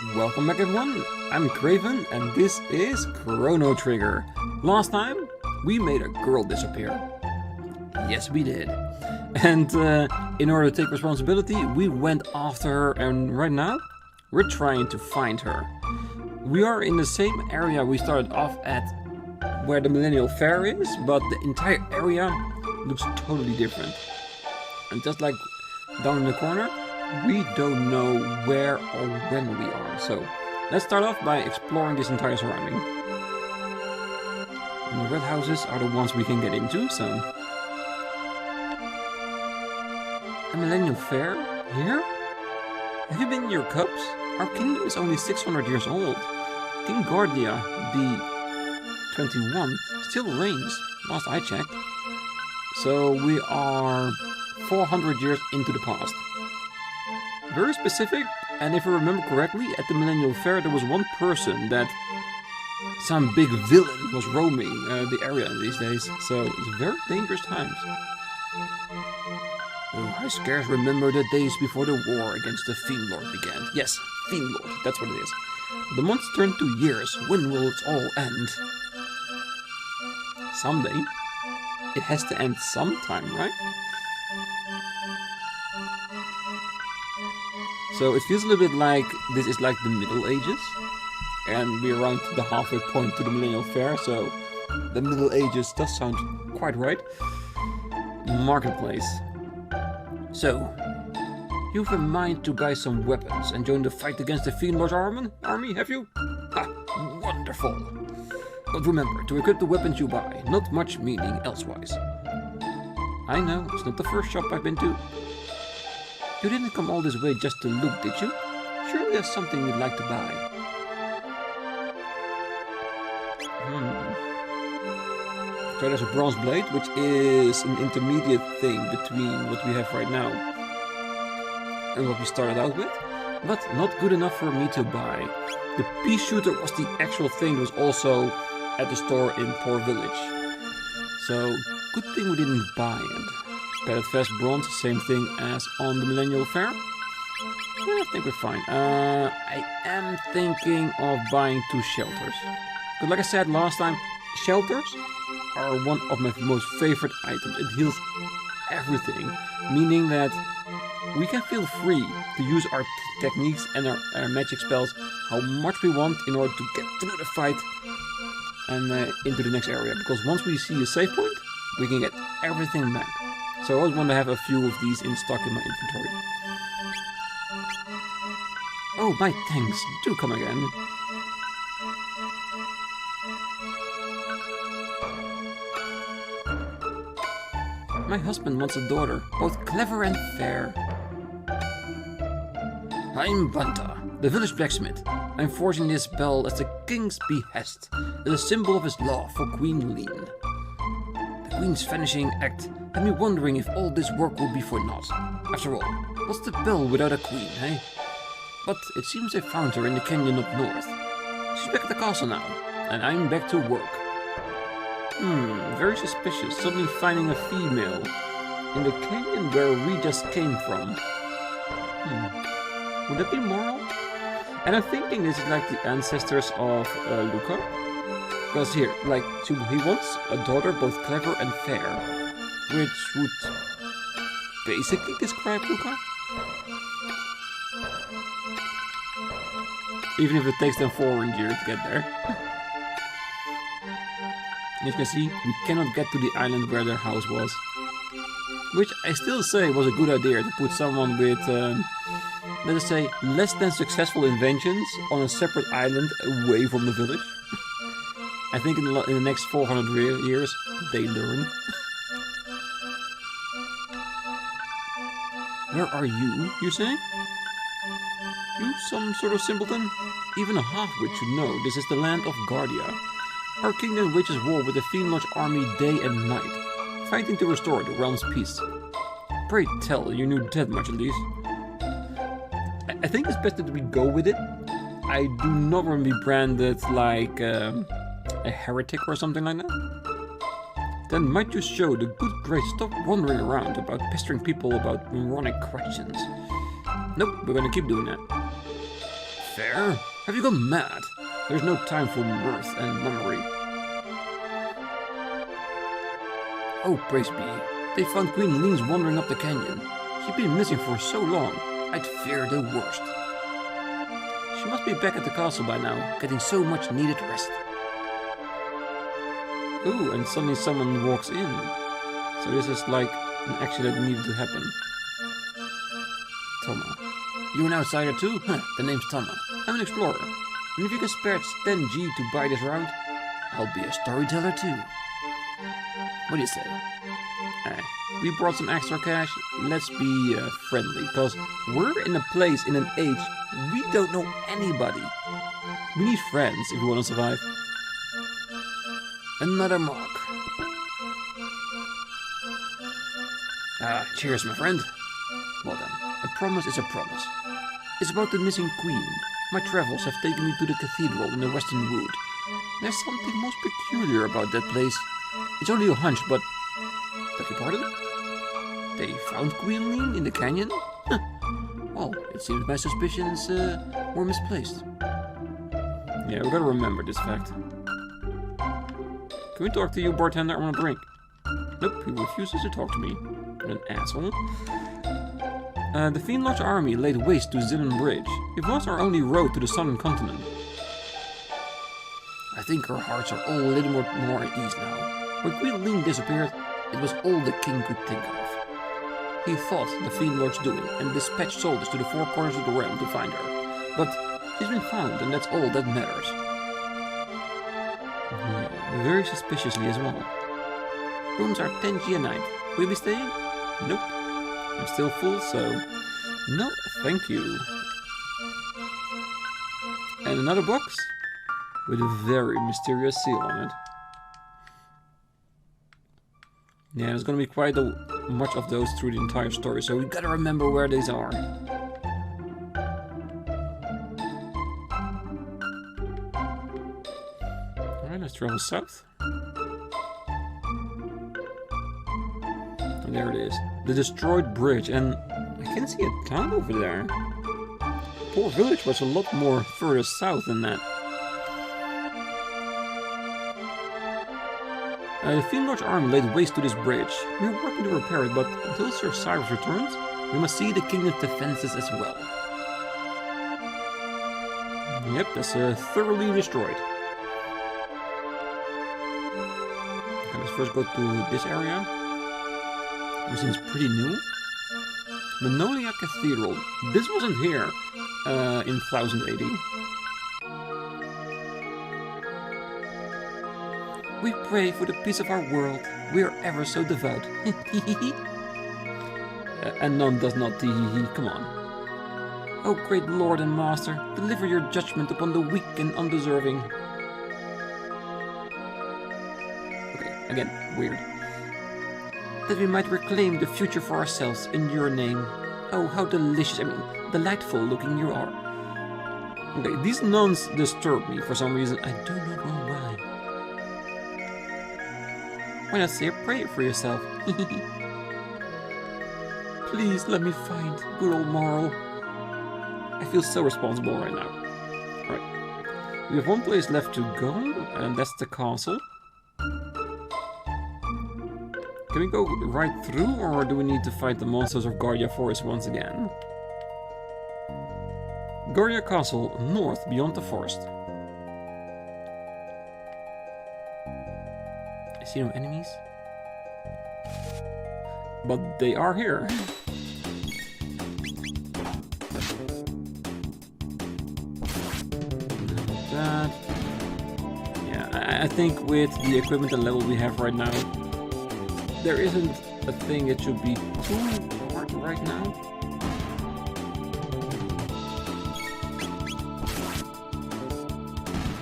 Welcome back everyone, I'm Craven and this is Chrono Trigger. Last time we made a girl disappear. Yes we did. And in order to take responsibility we went after her and right now we're trying to find her. We are in the same area we started off at where the Millennial Fair is, but the entire area looks totally different. And just like down in the corner, we don't know where or when we are. So let's start off by exploring this entire surrounding. And the red houses are the ones we can get into, so... A Millennial Fair? Here? Have you been in your cups? Our kingdom is only 600 years old. King Guardia, the 21, still reigns, last I checked. So we are 400 years into the past. Very specific, and if I remember correctly, at the Millennial Fair there was one person that some big villain was roaming the area these days, so it's very dangerous times. Oh, I scarce remember the days before the war against the Fiend Lord began. Yes, Fiend Lord, that's what it is. The months turn to years, when will it all end? Someday. It has to end sometime, right? So it feels a little bit like this is like the Middle Ages, and we're around the halfway point to the Millennial Fair, so the Middle Ages does sound quite right. Marketplace. So, you've in mind to buy some weapons and join the fight against the Fiend Lord's army, have you? Ha! Wonderful! But remember, to equip the weapons you buy, not much meaning elsewise. I know, it's not the first shop I've been to. You didn't come all this way just to loot, did you? Surely there's something you'd like to buy. So there's a bronze blade, which is an intermediate thing between what we have right now and what we started out with, but not good enough for me to buy. The pea shooter was the actual thing that was also at the store in Poor Village. So, good thing we didn't buy it. Pellet Fest bronze, same thing as on the Millennial Fair. Yeah, I think we're fine. I am thinking of buying 2 shelters. But like I said last time, shelters are one of my most favorite items. It heals everything, meaning that we can feel free to use our techniques and our magic spells how much we want in order to get through the fight and into the next area. Because once we see a save point, we can get everything back. So I always want to have a few of these in stock in my inventory. Oh, my thanks. Do come again. My husband wants a daughter, both clever and fair. I'm Banta, the village blacksmith. I'm forging this bell as the king's behest, as a symbol of his love for Queen Leene. The queen's vanishing act had me wondering if all this work would be for naught. After all, what's the bell without a queen, eh? But it seems I found her in the canyon up north. She's back at the castle now, and I'm back to work. Very suspicious, suddenly finding a female in the canyon where we just came from. Would that be Marle? And I'm thinking this is like the ancestors of Lucca. Because here, like, he wants a daughter both clever and fair, which would basically describe Lucca. Even if it takes them 400 years to get there. As you can see, we cannot get to the island where their house was. Which I still say was a good idea, to put someone with, let us say, less than successful inventions on a separate island away from the village. I think in the next 400 years, they learn. Where are you say? You some sort of simpleton? Even a half-wit should know this is the land of Guardia. Our kingdom wages war with the Fiend Lord's army day and night, fighting to restore the realm's peace. Pray tell, you knew that much at least. I think it's best that we go with it. I do not want to be branded like a heretic or something like that. Then might you show the good grace stop wandering around about pestering people about moronic questions. Nope, we're gonna keep doing that. fair. Have you gone mad? There's no time for mirth and memory. Oh, praise be. They found Queen Leene's wandering up the canyon. She'd been missing for so long, I'd fear the worst. She must be back at the castle by now, getting so much needed rest. Ooh, and suddenly someone walks in. So this is like an action that needed to happen. Toma. You an outsider too? Huh, the name's Toma. I'm an explorer. And if you can spare 10G to buy this round, I'll be a storyteller too. What do you say? We brought some extra cash. Let's be friendly, because we're in a place, in an age, we don't know anybody. We need friends if we want to survive. Another mark. Cheers, my friend. Well then, a promise is a promise. It's about the missing queen. My travels have taken me to the cathedral in the Western Wood. There's something most peculiar about that place. It's only a hunch, but... Beg your pardon? They found Queen Leene in the canyon? Huh. Well, it seems my suspicions were misplaced. Yeah, we gotta remember this fact. Can we talk to you, bartender? I want a drink. Nope, he refuses to talk to me. What an asshole. The Fiendlord's army laid waste to Zillen Bridge. It was our only road to the southern continent. I think our hearts are all a little more at ease now. When Queen Leene disappeared, it was all the king could think of. He thought the Fiendlord's doing and dispatched soldiers to the four corners of the realm to find her. But she's been found, and that's all that matters. Yeah, very suspiciously as well. Rooms are 10G a night. Will you be staying? Nope. I'm still full, so... No, thank you. And another box? With a very mysterious seal on it. Yeah, there's gonna be quite much of those through the entire story, so we gotta remember where these are. Alright, let's travel south. And there it is. The destroyed bridge, and I can see a town over there. Poor village was a lot more further south than that. The Fiendlord's army laid waste to this bridge. We are working to repair it, but until Sir Cyrus returns, we must see the kingdom's defenses as well. Yep, that's thoroughly destroyed. Okay, let's first go to this area, which seems pretty new. Millennial Cathedral. This wasn't here in 1080. We pray for the peace of our world. We are ever so devout. And none does not tee-hee-hee. Come on. Oh, great Lord and Master, deliver your judgment upon the weak and undeserving. Okay, again, weird. That we might reclaim the future for ourselves in your name. Oh, how delicious, delightful looking you are. Okay, these nuns disturb me for some reason. I do not know why. Why not say a prayer for yourself? Please let me find good old Marle. I feel so responsible right now. Alright. We have one place left to go, and that's the castle. Can we go right through, or do we need to fight the monsters of Guardia Forest once again? Guardia Castle, north beyond the forest. I see no enemies. But they are here. That. Yeah, I think with the equipment and level we have right now, there isn't a thing that should be too hard right now.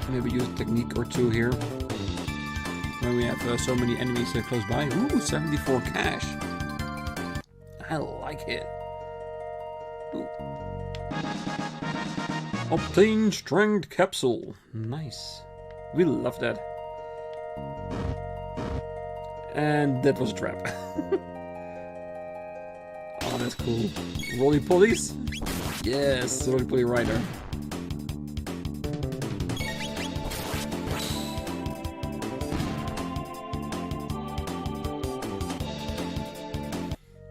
Maybe use a technique or two here. When we have so many enemies close by. Ooh, 74 cash. I like it. Ooh. Obtain strength capsule. Nice. We love that. And that was a trap. Oh, that's cool. Roly polies? Yes, roly poly rider.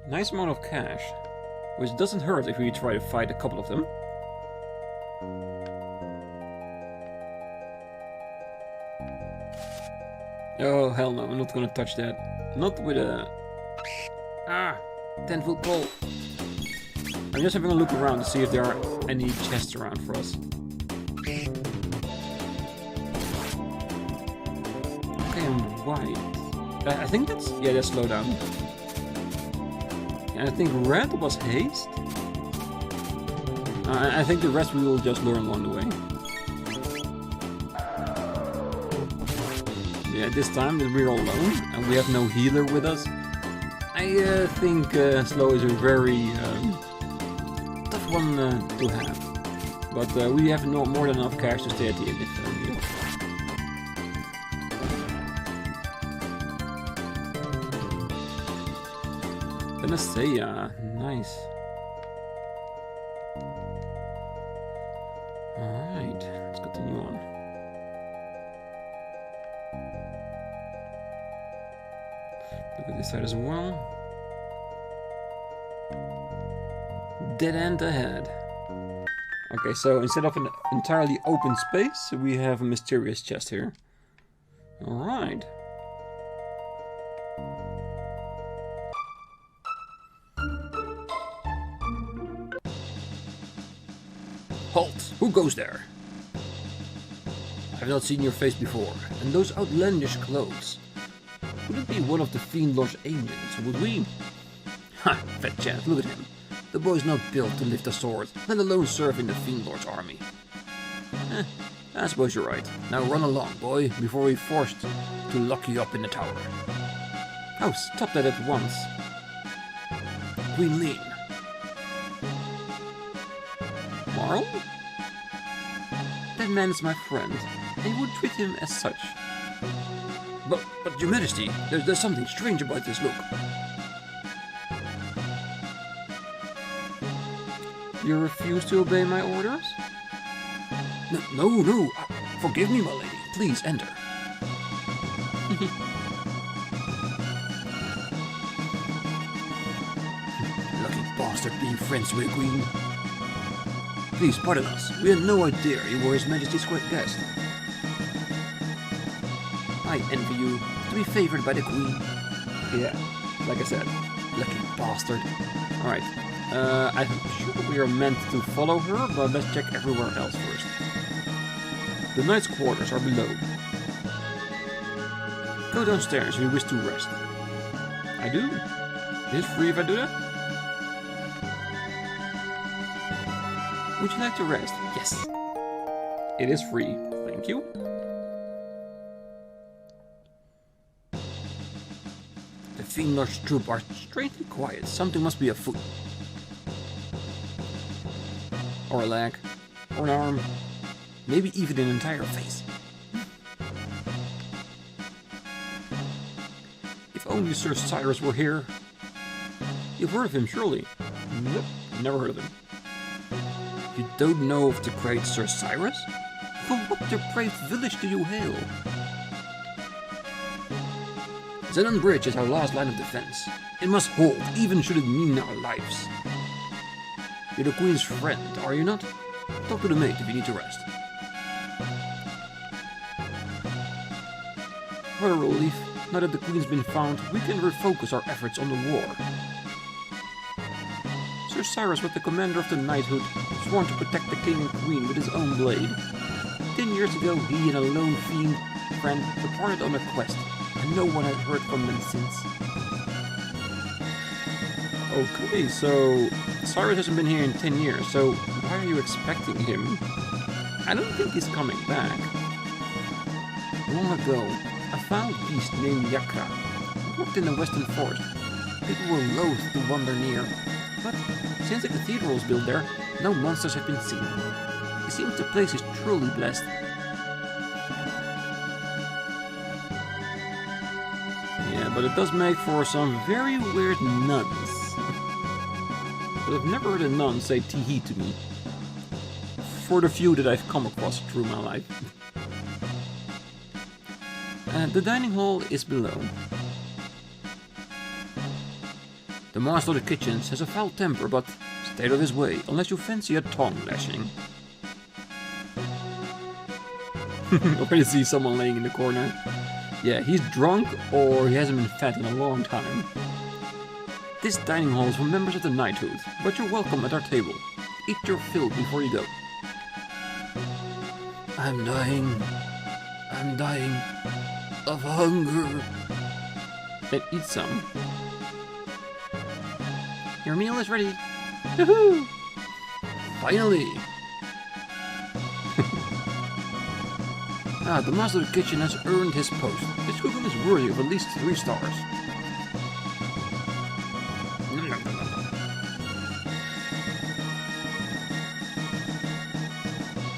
Nice amount of cash. Which doesn't hurt if we try to fight a couple of them. Oh, hell no, I'm not gonna touch that. Not with a... 10-foot pole. I'm just having a look around to see if there are any chests around for us. Okay, and white. I think that's... yeah, that's slow down. And I think red was haste. I think the rest we will just learn along the way. Yeah, this time that we're all alone and we have no healer with us. I think slow is a very tough one to have. But we have no more than enough cash to stay at the end if needed. Panacea, nice. Alright, let's continue on. Look at this side as well. Dead end ahead. Okay, so instead of an entirely open space, we have a mysterious chest here. Alright. Halt! Who goes there? I've not seen your face before, and those outlandish clothes. Would it be one of the Fiend Lord's agents, would we? Ha! Fat chap, look at him. The boy's not built to lift a sword, let alone serve in the Fiend Lord's army. I suppose you're right. Now run along, boy, before we're forced to lock you up in the tower. Oh, stop that at once. Queen Leene. Marle? That man is my friend, and you would treat him as such. But your majesty, there's something strange about this look. You refuse to obey my orders? No. Forgive me, my lady. Please enter. Lucky bastard being friends with a queen. Please pardon us. We had no idea you were His Majesty's guest. I envy you to be favored by the queen. Yeah, like I said, lucky bastard. Alright, I'm sure we are meant to follow her, but let's check everywhere else first. The knight's quarters are below. Go downstairs if you wish to rest. I do. Is it free if I do that? Would you like to rest? Yes. It is free. Thank you. The Fiend Lord's troop are strangely quiet. Something must be afoot. Or a leg. Or an arm. Maybe even an entire face. If only Sir Cyrus were here. You've heard of him, surely? Nope, never heard of him. You don't know of the great Sir Cyrus? From what depraved village do you hail? Zenon Bridge is our last line of defense. It must hold, even should it mean our lives. You're the Queen's friend, are you not? Talk to the maid if you need to rest. What a relief. Now that the Queen's been found, we can refocus our efforts on the war. Sir Cyrus was the commander of the knighthood, sworn to protect the king and queen with his own blade. 10 years ago, he and a lone fiend friend departed on a quest, and no one had heard from them since. Okay, so Cyrus hasn't been here in 10 years, so why are you expecting him? I don't think he's coming back. Long ago, a foul beast named Yakra walked in the western forest. People were loath to wander near, but since the cathedral was built there, no monsters have been seen. It seems the place is truly blessed. Yeah, but it does make for some very weird nuns. But I've never heard a nun say tee-hee to me. For the few that I've come across through my life. The dining hall is below. The master of the kitchens has a foul temper, but stay out of his way, unless you fancy a tongue lashing. Already see someone laying in the corner. Yeah, he's drunk, or he hasn't been fed in a long time. This dining hall is for members of the knighthood, but you're welcome at our table. Eat your fill before you go. I'm dying of hunger. Then eat some. Your meal is ready. Woohoo! Finally! The master of the kitchen has earned his post. His cooking is worthy of at least 3 stars.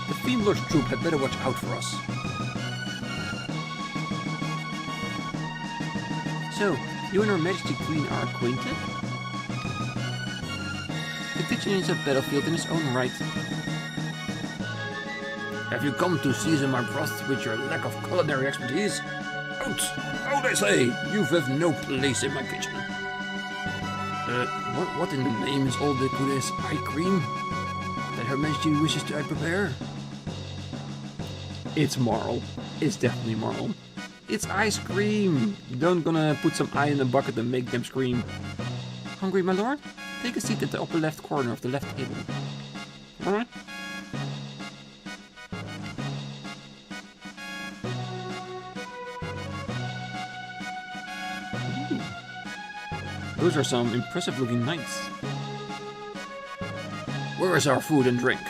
The Fiend Lord's troop had better watch out for us. So, you and Her Majesty Queen are acquainted? The kitchen is a battlefield in its own right. Have you come to season my broth with your lack of culinary expertise? Out, I say! You have no place in my kitchen. What in the name is all the goodness eye cream that Her Majesty wishes I prepare? It's Marle. It's definitely Marle. It's ice cream! Don't gonna put some eye in a bucket and make them scream. Hungry, my lord? Take a seat at the upper left corner of the left table. Alright? Those are some impressive looking knights. Where is our food and drink?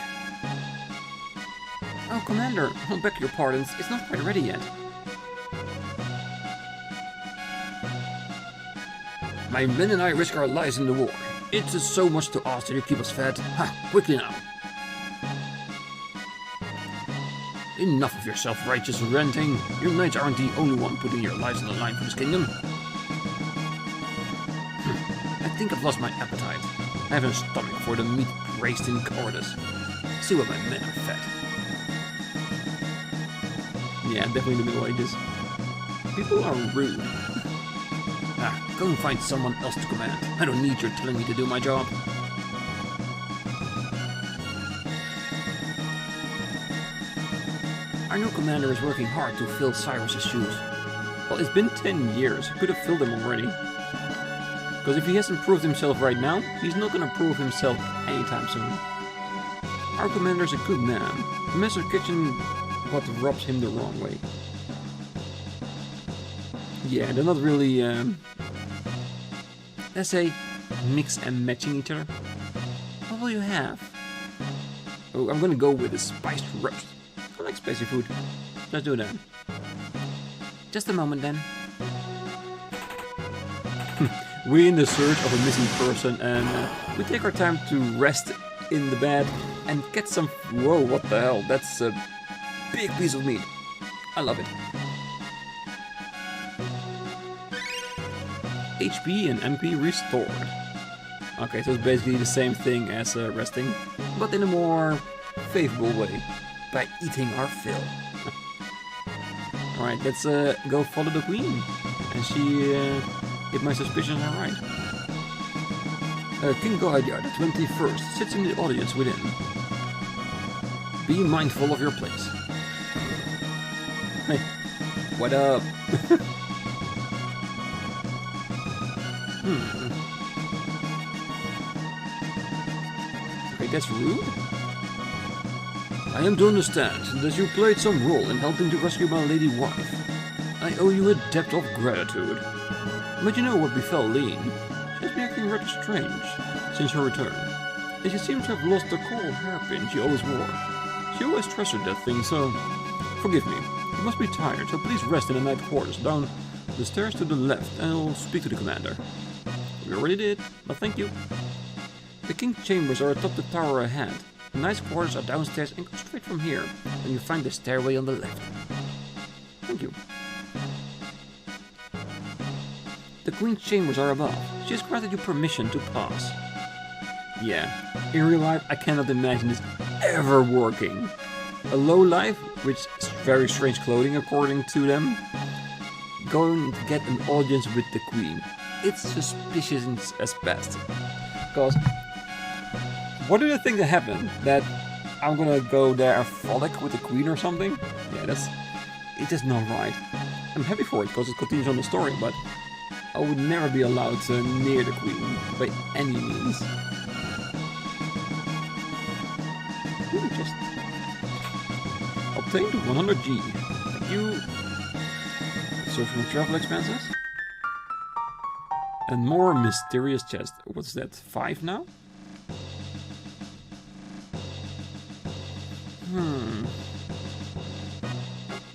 Oh, Commander, I'll beg your pardons, it's not quite ready yet. My men and I risk our lives in the war. It is so much to ask that you keep us fed. Ha! Quickly now! Enough of your self-righteous ranting. Your knights aren't the only one putting your lives on the line for this kingdom. I think I've lost my appetite. I have no stomach for the meat raised in cowardice. See what my men are fed. Yeah, definitely the Middle Ages. People are rude. Go and find someone else to command. I don't need your telling me to do my job. Our new commander is working hard to fill Cyrus's shoes. Well, it's been 10 years. He could have filled them already. Because if he hasn't proved himself right now, he's not going to prove himself anytime soon. Our commander's a good man. The Master Kitchen what rubs him the wrong way. Yeah, they're not really, let's say, mix and matching each other. What will you have? Oh, I'm gonna go with a spiced roast. I like spicy food. Let's do that. Just a moment then. We're in the search of a missing person and we take our time to rest in the bed and get some... Whoa, what the hell? That's a big piece of meat. I love it. HP and MP restored. Okay, so it's basically the same thing as resting, but in a more favorable way, by eating our fill. Alright, let's go follow the queen, and see if my suspicions are right. King Guardia, the 21st, sits in the audience within. Be mindful of your place. Hey, what up? Okay, that's rude. I am to understand that you played some role in helping to rescue my lady wife. I owe you a debt of gratitude. But you know what befell Leene? She has been acting rather strange since her return, and she seems to have lost the coral hairpin she always wore. She always treasured that thing, so forgive me. You must be tired, so please rest in the night quarters down the stairs to the left, and I'll speak to the commander. We already did, but thank you. The king's chambers are atop the tower ahead. The knight's quarters are downstairs and go straight from here, and you find the stairway on the left. Thank you. The queen's chambers are above. She has granted you permission to pass. Yeah, in real life I cannot imagine this ever working. A lowlife, which is very strange clothing according to them, going to get an audience with the queen. it's suspicious as best. Because what do you think that happened? That I'm gonna go there and frolic with the queen or something? Yeah, it's just not right. I'm happy for it because it continues on the story, but I would never be allowed near the queen by any means. Ooh, just obtained 100G. Thank you. Search for travel expenses. And more mysterious chest. What's that? 5 now?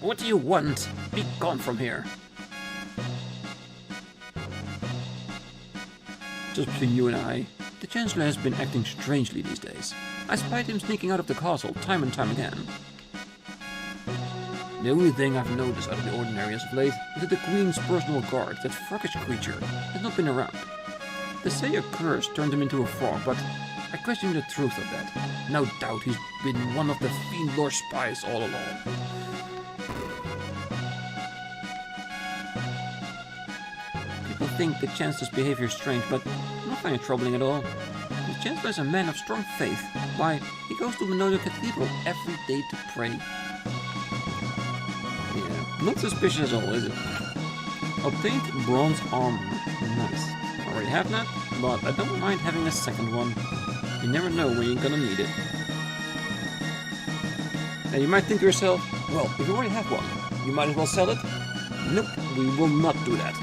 What do you want? Be gone from here. Just between you and I, the Chancellor has been acting strangely these days. I spied him sneaking out of the castle time and time again. The only thing I've noticed out of the ordinary as of late is that the Queen's personal guard, that froggish creature, has not been around. They say a curse turned him into a frog, but I question the truth of that. No doubt he's been one of the Fiend Lord spies all along. People think the Chancellor's behavior is strange, but I don't find it troubling at all. The Chancellor is a man of strong faith. Why, he goes to Millennial Cathedral every day to pray. Yeah, not suspicious at all, is it? Obtained bronze armor. Nice. Already have that, but I don't mind having a second one. You never know when you're gonna need it. And you might think to yourself, well, if you already have one, you might as well sell it. Nope, we will not do that.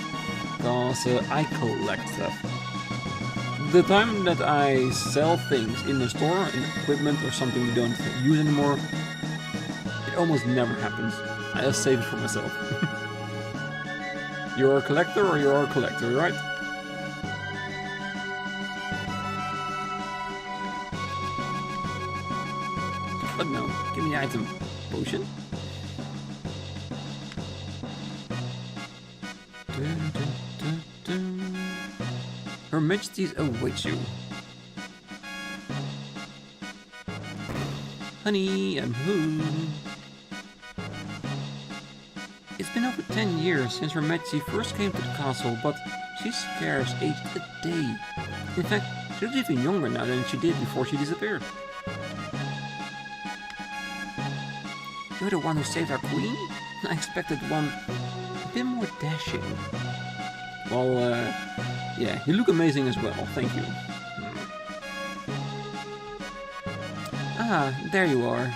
Because I collect stuff. The time that I sell things in the store, in equipment or something we don't use anymore, it almost never happens. I just save it for myself. You're a collector or you're a collector, right? But no, give me the item. Potion? Her Majesty's awaits you. Honey, I'm home. It's been over 10 years since Her Majesty first came to the castle, but she scarce aged a day. In fact, she looks even younger now than she did before she disappeared. You're the one who saved our queen? I expected one a bit more dashing. Well, yeah, you look amazing as well, thank you. Ah, there you are.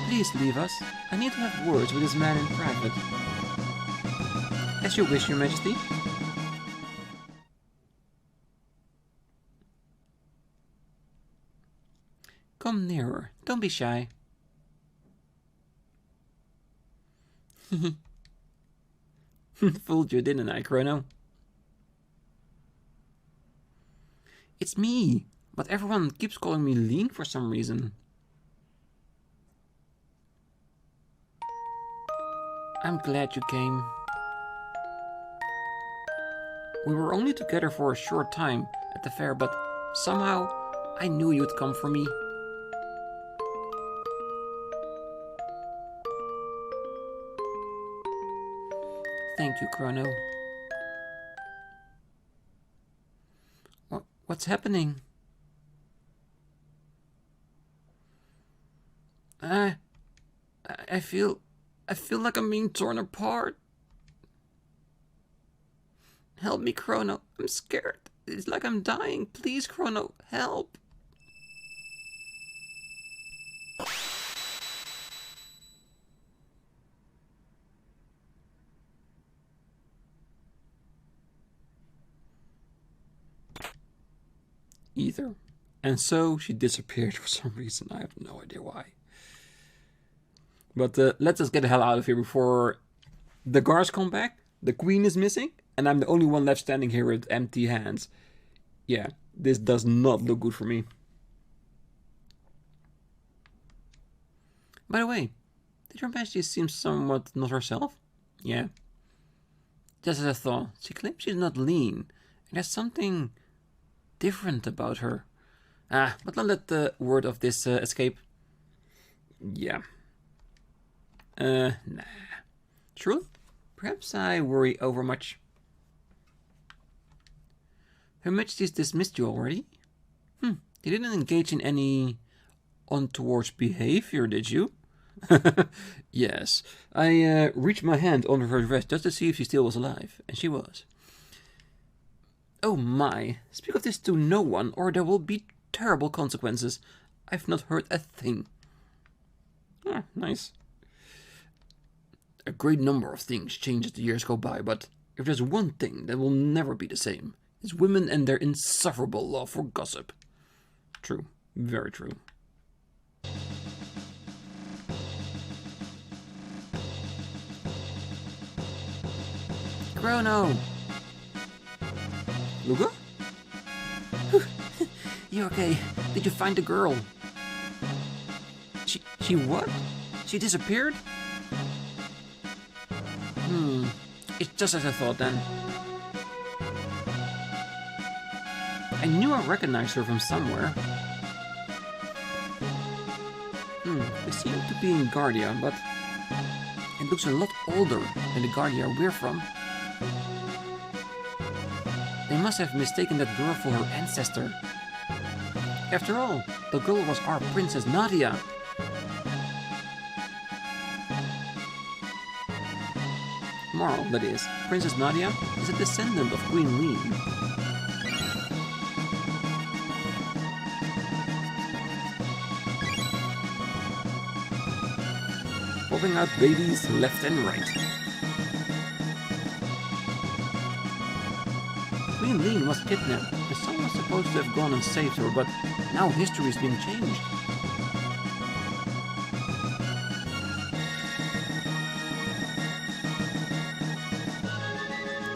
Please leave us. I need to have words with this man in private. As you wish, Your Majesty. Come nearer. Don't be shy. Fooled you, didn't I, Crono? It's me, but everyone keeps calling me Leene for some reason. I'm glad you came. We were only together for a short time at the fair, but somehow I knew you'd come for me. Thank you, Crono. What's happening? I feel like I'm being torn apart. Help me, Crono. I'm scared. It's like I'm dying. Please, Crono, help. Either. And so she disappeared for some reason. I have no idea why. But let's just get the hell out of here before the guards come back. The queen is missing. And I'm the only one left standing here with empty hands. Yeah, this does not look good for me. By the way, did Her Majesty seem somewhat not herself? Yeah. Just as I thought, she claims she's not Leene. And there's something different about her. But don't let the word of this escape. Yeah. Nah. True? Perhaps I worry over much. Her Majesty's dismissed you already? You didn't engage in any untoward behavior, did you? Yes. I reached my hand under her dress just to see if she still was alive, and she was. Oh my, speak of this to no one, or there will be terrible consequences. I've not heard a thing. Ah, nice. A great number of things change as the years go by, but if there's one thing that will never be the same, it's women and their insufferable love for gossip. True. Very true. Crono! Lucca? You okay? Did you find the girl? She what? She disappeared? It's just as I thought then. I knew I recognized her from somewhere. They seem to be in Guardia, but it looks a lot older than the Guardia we're from. They must have mistaken that girl for her ancestor. After all, the girl was our Princess Nadia. Marle, that is, Princess Nadia is a descendant of Queen Leene. Popping out babies left and right. Queen Leene was kidnapped, and someone was supposed to have gone and saved her, but now history is being changed.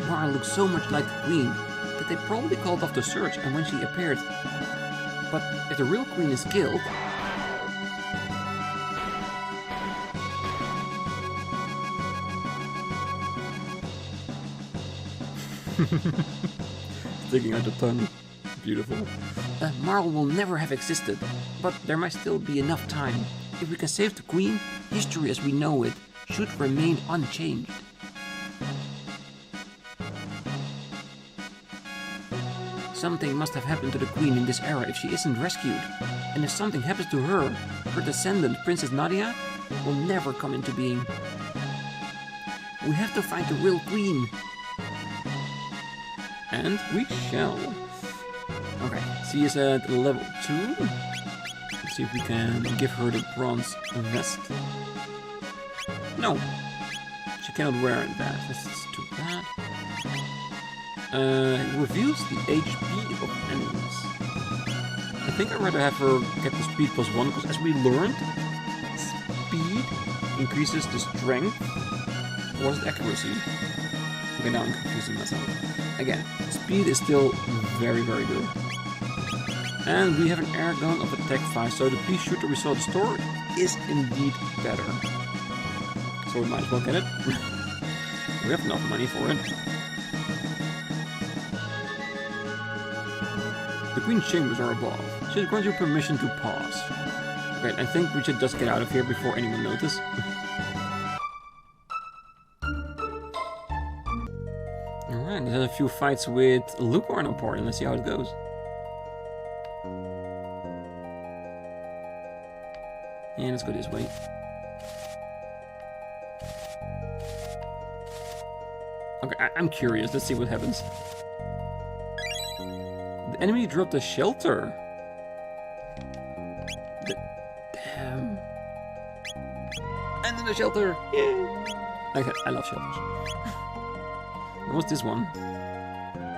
Marle looks so much like the Queen that they probably called off the search and when she appeared. But if the real Queen is killed... Sticking out the tongue. Beautiful. Marle will never have existed, but there might still be enough time. If we can save the Queen, history as we know it should remain unchanged. Something must have happened to the Queen in this era if she isn't rescued. And if something happens to her, her descendant, Princess Nadia, will never come into being. We have to find the real Queen. And we shall. Okay, she is at level 2. Let's see if we can give her the bronze vest. No, she cannot wear that. That's too bad. It reveals the HP of enemies. I think I'd rather have her get the speed +1, because as we learned, speed increases the strength. Or was it accuracy? Okay, now I'm confusing myself. Again, speed is still very, very good. And we have an air gun of attack 5, so the pea shooter we saw at the store is indeed better. So we might as well get it. We have enough money for it. The Queen's chambers are above. She has granted you permission to pause. Great, I think we should just get out of here before anyone notices. Alright, there's a few fights with Lucca on our part, and let's see how it goes. And let's go this way. Okay, I'm curious. Let's see what happens. The enemy dropped a shelter. Damn. And then the shelter. Yay. Okay, I love shelters. What's this one?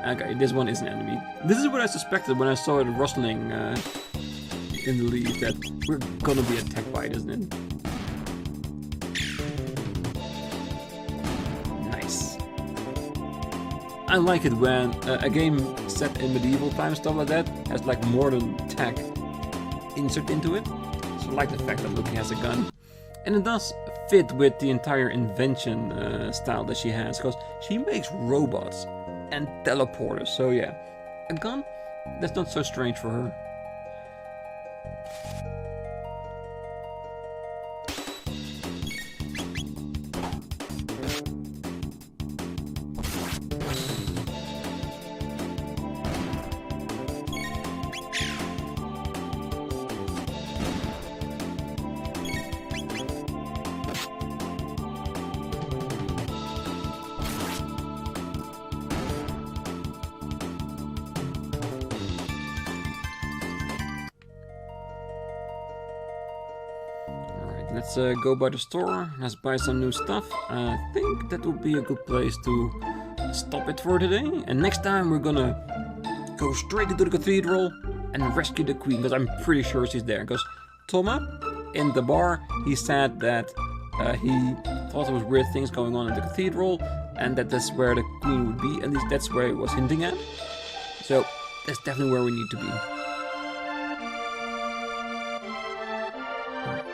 Okay, this one is an enemy. This is what I suspected when I saw it rustling in the leaf, that we're gonna be attacked by it, isn't it? Nice. I like it when a game set in medieval times, stuff like that, has like modern tech insert into it. So I like the fact that Lucca has a gun. And it does fit with the entire invention style that she has, because she makes robots and teleporters. So yeah, a gun, that's not so strange for her. let's go by the store. Let's buy some new stuff. I think that would be a good place to stop it for today. And next time we're gonna go straight into the cathedral and rescue the queen, because I'm pretty sure she's there. Because Thomas, in the bar, he said that he thought there was weird things going on in the cathedral, and that's where the queen would be. At least that's where he was hinting at. So that's definitely where we need to be.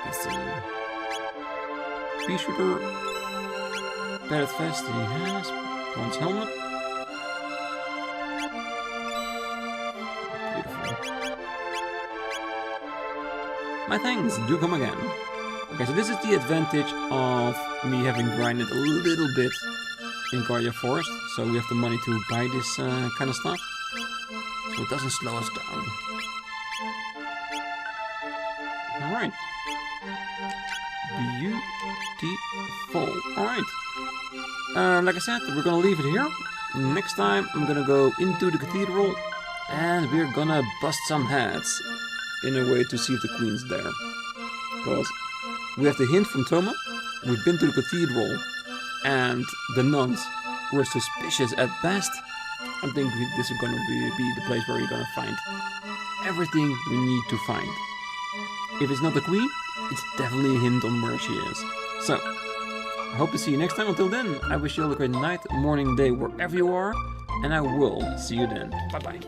Let's see. Pea shooter. Padded vest he has. Bronze helmet. Beautiful. My thanks, do come again. Okay, so this is the advantage of me having grinded a little bit in Guardia Forest. So we have the money to buy this kind of stuff. So it doesn't slow us down. Alright. Beautiful. Alright. Like I said, we're gonna leave it here. Next time I'm gonna go into the cathedral and we're gonna bust some heads in a way to see if the queen's there. Because we have the hint from Thomas, we've been to the cathedral and the nuns were suspicious at best. I think this is gonna be the place where we're gonna find everything we need to find. If it's not the queen, it's definitely a hint on where she is. So, I hope to see you next time. Until then, I wish you all a great night, morning, day, wherever you are. And I will see you then. Bye-bye.